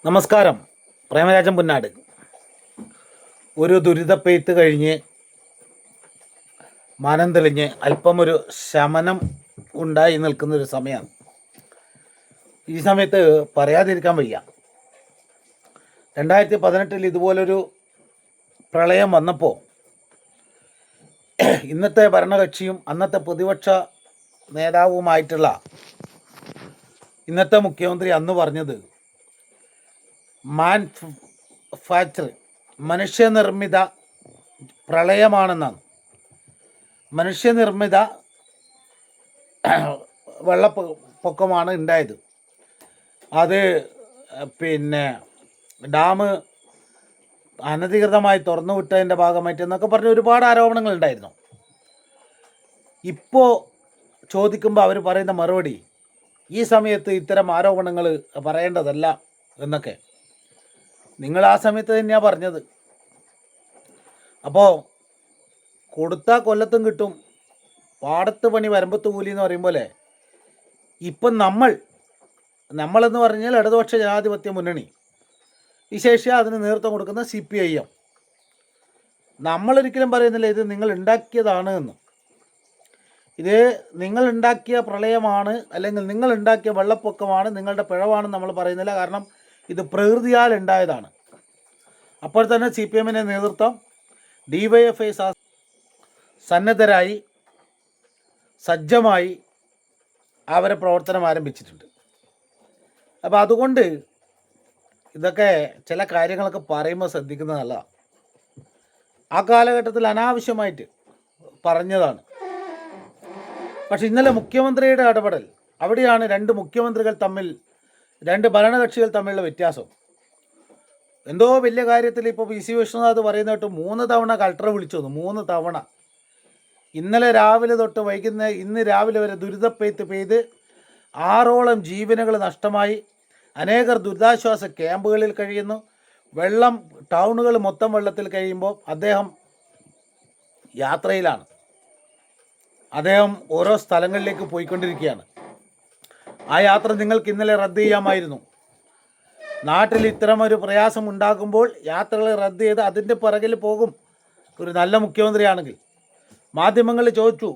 നമസ്കാരം. പ്രേമരാജൻ പുന്നാട്. ഒരു ദുരിതപ്പെയ്ത്ത് കഴിഞ്ഞ് മനം തെളിഞ്ഞ് അല്പമൊരു ശമനം ഉണ്ടായി നിൽക്കുന്നൊരു സമയമാണ്. ഈ സമയത്ത് പറയാതിരിക്കാൻ വയ്യ. 2018 ഇതുപോലൊരു പ്രളയം വന്നപ്പോൾ ഇന്നത്തെ ഭരണകക്ഷിയും അന്നത്തെ പ്രതിപക്ഷ നേതാവുമായിട്ടുള്ള ഇന്നത്തെ മുഖ്യമന്ത്രി അന്ന് പറഞ്ഞത് മാനുഫാക്ചർ മനുഷ്യനിർമ്മിത പ്രളയമാണെന്നാണ്. മനുഷ്യനിർമ്മിത വെള്ളപ്പൊക്കമാണ് ഉണ്ടായത്. അത് ഡാം അനധികൃതമായി തുറന്നു വിട്ടതിൻ്റെ ഭാഗമായിട്ട് എന്നൊക്കെ പറഞ്ഞ് ഒരുപാട് ആരോപണങ്ങൾ ഉണ്ടായിരുന്നു. ഇപ്പോൾ ചോദിക്കുമ്പോൾ അവർ പറയുന്ന മറുപടി ഈ സമയത്ത് ഇത്തരം ആരോപണങ്ങൾ പറയേണ്ടതല്ല എന്നൊക്കെ. നിങ്ങൾ ആ സമയത്ത് തന്നെയാണ് പറഞ്ഞത്. അപ്പോൾ കൊടുത്താൽ കൊല്ലത്തും കിട്ടും, പാടത്ത് പണി വരമ്പത്ത് കൂലി എന്ന് പറയും പോലെ ഇപ്പം നമ്മളെന്ന് പറഞ്ഞാൽ ഇടതുപക്ഷ ജനാധിപത്യ മുന്നണി, വിശേഷിച്ച് അതിന് നേതൃത്വം കൊടുക്കുന്ന CPIM, നമ്മളൊരിക്കലും പറയുന്നില്ല ഇത് നിങ്ങൾ ഉണ്ടാക്കിയതാണ് എന്ന്. ഇത് നിങ്ങൾ ഉണ്ടാക്കിയ പ്രളയമാണ്, അല്ലെങ്കിൽ നിങ്ങൾ ഉണ്ടാക്കിയ വെള്ളപ്പൊക്കമാണ്, നിങ്ങളുടെ പിഴവാണെന്ന് നമ്മൾ പറയുന്നില്ല. കാരണം ഇത് പ്രകൃതിയാൽ ഉണ്ടായതാണ്. അപ്പോൾ തന്നെ CPMൻ്റെ നേതൃത്വം DYFI സന്നദ്ധരായി സജ്ജമായി അവരെ പ്രവർത്തനം ആരംഭിച്ചിട്ടുണ്ട്. അപ്പോൾ അതുകൊണ്ട് ഇതൊക്കെ ചില കാര്യങ്ങളൊക്കെ പറയുമ്പോൾ ശ്രദ്ധിക്കുന്നത് നല്ലതാണ്. ആ കാലഘട്ടത്തിൽ അനാവശ്യമായിട്ട് പറഞ്ഞതാണ്. പക്ഷെ ഇന്നലെ മുഖ്യമന്ത്രിയുടെ ഇടപെടൽ, അവിടെയാണ് രണ്ട് മുഖ്യമന്ത്രികൾ തമ്മിൽ, രണ്ട് ഭരണകക്ഷികൾ തമ്മിലുള്ള വ്യത്യാസം. എന്തോ വലിയ കാര്യത്തിൽ ഇപ്പോൾ PC വിശ്വനാഥ് പറയുന്ന കേട്ട് 3 തവണ കളക്ടറെ വിളിച്ചു വന്നു. 3 തവണ. ഇന്നലെ രാവിലെ തൊട്ട് ഇന്ന് രാവിലെ വരെ ദുരിതപ്പെയ്ത്ത് പെയ്ത് 6ഓളം ജീവനുകൾ നഷ്ടമായി. അനേകർ ദുരിതാശ്വാസ ക്യാമ്പുകളിൽ കഴിയുന്നു. ടൗണുകൾ മൊത്തം വെള്ളത്തിൽ കഴിയുമ്പോൾ അദ്ദേഹം യാത്രയിലാണ്. അദ്ദേഹം ഓരോ സ്ഥലങ്ങളിലേക്ക് പോയിക്കൊണ്ടിരിക്കുകയാണ്. ആ യാത്ര നിങ്ങൾക്ക് ഇന്നലെ റദ്ദ് ചെയ്യാമായിരുന്നു. നാട്ടിൽ ഇത്തരമൊരു പ്രയാസം ഉണ്ടാകുമ്പോൾ യാത്രകൾ റദ്ദ് ചെയ്ത് അതിൻ്റെ പിറകിൽ പോകും ഒരു നല്ല മുഖ്യമന്ത്രിയാണെങ്കിൽ. മാധ്യമങ്ങൾ ചോദിച്ചു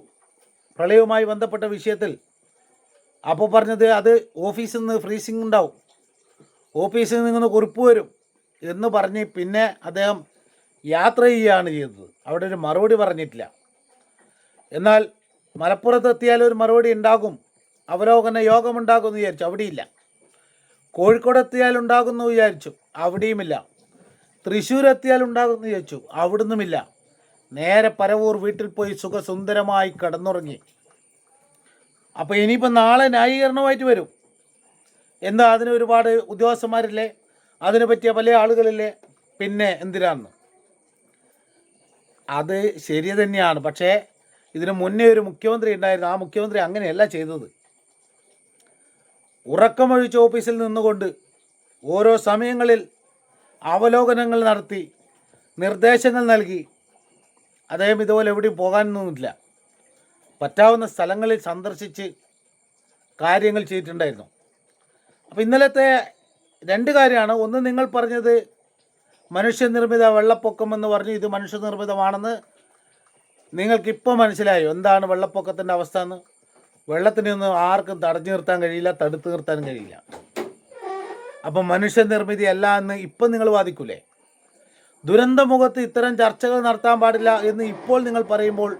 പ്രളയവുമായി ബന്ധപ്പെട്ട വിഷയത്തിൽ. അപ്പോൾ പറഞ്ഞത് അത് ഓഫീസിൽ നിന്ന് ഫ്രീസിങ് ഉണ്ടാവും, ഓഫീസിൽ നിന്ന് കുറിപ്പ് വരും എന്ന് പറഞ്ഞ് പിന്നെ അദ്ദേഹം യാത്ര ചെയ്യുകയാണ് ചെയ്തത്. അവിടെ ഒരു മറുപടി പറഞ്ഞിട്ടില്ല. എന്നാൽ മലപ്പുറത്തെത്തിയാൽ ഒരു മറുപടി ഉണ്ടാകും, അവലോകന യോഗമുണ്ടാകുമെന്ന് വിചാരിച്ചു, അവിടെയില്ല. കോഴിക്കോട് എത്തിയാൽ ഉണ്ടാകുമെന്ന് വിചാരിച്ചു, അവിടെയുമില്ല. തൃശ്ശൂർ എത്തിയാൽ ഉണ്ടാകുമെന്ന് വിചാരിച്ചു, അവിടുന്നുമില്ല. നേരെ പരവൂർ വീട്ടിൽ പോയി സുഖസുന്ദരമായി കിടന്നുറങ്ങി. അപ്പോൾ ഇനിയിപ്പോൾ നാളെ ന്യായീകരണമായിട്ട് വരും. എന്താ അതിന് ഒരുപാട് ഉദ്യോഗസ്ഥന്മാരില്ലേ, അതിനെ പറ്റിയ പല ആളുകളില്ലേ, പിന്നെ എന്തിനാന്ന്. അത് ശരി തന്നെയാണ്. പക്ഷേ ഇതിന് മുന്നേ ഒരു മുഖ്യമന്ത്രി ഉണ്ടായിരുന്നു. ആ മുഖ്യമന്ത്രി അങ്ങനെയല്ല ചെയ്തത്. ഉറക്കമൊഴിച്ച് ഓഫീസിൽ നിന്നുകൊണ്ട് ഓരോ സമയങ്ങളിൽ അവലോകനങ്ങൾ നടത്തി നിർദ്ദേശങ്ങൾ നൽകി. അദ്ദേഹം ഇതുപോലെ എവിടെയും പോകാനൊന്നുമില്ല, പറ്റാവുന്ന സ്ഥലങ്ങളിൽ സന്ദർശിച്ച് കാര്യങ്ങൾ ചെയ്തിട്ടുണ്ടായിരുന്നു. അപ്പോൾ ഇന്നലത്തെ 2 കാര്യമാണ്. ഒന്ന്, നിങ്ങൾ പറഞ്ഞത് മനുഷ്യനിർമ്മിത വെള്ളപ്പൊക്കമെന്ന് പറഞ്ഞു. ഇത് മനുഷ്യനിർമ്മിതമാണെന്ന് നിങ്ങൾക്കിപ്പോൾ മനസ്സിലായോ എന്താണ് വെള്ളപ്പൊക്കത്തിൻ്റെ അവസ്ഥ എന്ന്. വെള്ളത്തിനൊന്നും ആർക്കും തടഞ്ഞു നിർത്താൻ കഴിയില്ല, തടുത്തു നിർത്താനും കഴിയില്ല. അപ്പം മനുഷ്യനിർമ്മിതി അല്ല എന്ന് ഇപ്പം നിങ്ങൾ വാദിക്കൂലേ? ദുരന്തമുഖത്ത് ഇത്തരം ചർച്ചകൾ നടത്താൻ പാടില്ല എന്ന് ഇപ്പോൾ നിങ്ങൾ പറയുമ്പോൾ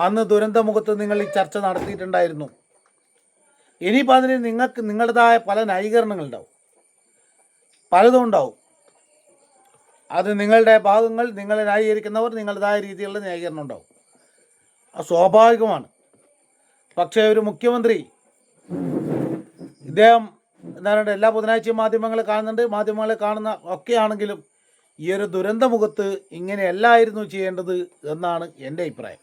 അന്ന് ദുരന്തമുഖത്ത് നിങ്ങൾ ഈ ചർച്ച നടത്തിയിട്ടുണ്ടായിരുന്നു. ഇനിയിപ്പോൾ അതിന് നിങ്ങൾക്ക് നിങ്ങളുടേതായ പല ന്യായീകരണങ്ങളുണ്ടാവും, പലതും ഉണ്ടാവും. അത് നിങ്ങളുടെ ഭാഗങ്ങൾ, നിങ്ങളെ ന്യായീകരിക്കുന്നവർ നിങ്ങളുടേതായ രീതിയിലുള്ള ന്യായീകരണം ഉണ്ടാവും, അത് സ്വാഭാവികമാണ്. പക്ഷേ ഒരു മുഖ്യമന്ത്രി, ഇദ്ദേഹം എന്താ പറയുക, എല്ലാ ബുധനാഴ്ചയും മാധ്യമങ്ങളെ കാണുന്നുണ്ട്, മാധ്യമങ്ങളെ കാണുന്ന ഒക്കെ ആണെങ്കിലും ഈ ഒരു ദുരന്തമുഖത്ത് ഇങ്ങനെയല്ലായിരുന്നു ചെയ്യേണ്ടത് എന്നാണ് എൻ്റെ അഭിപ്രായം.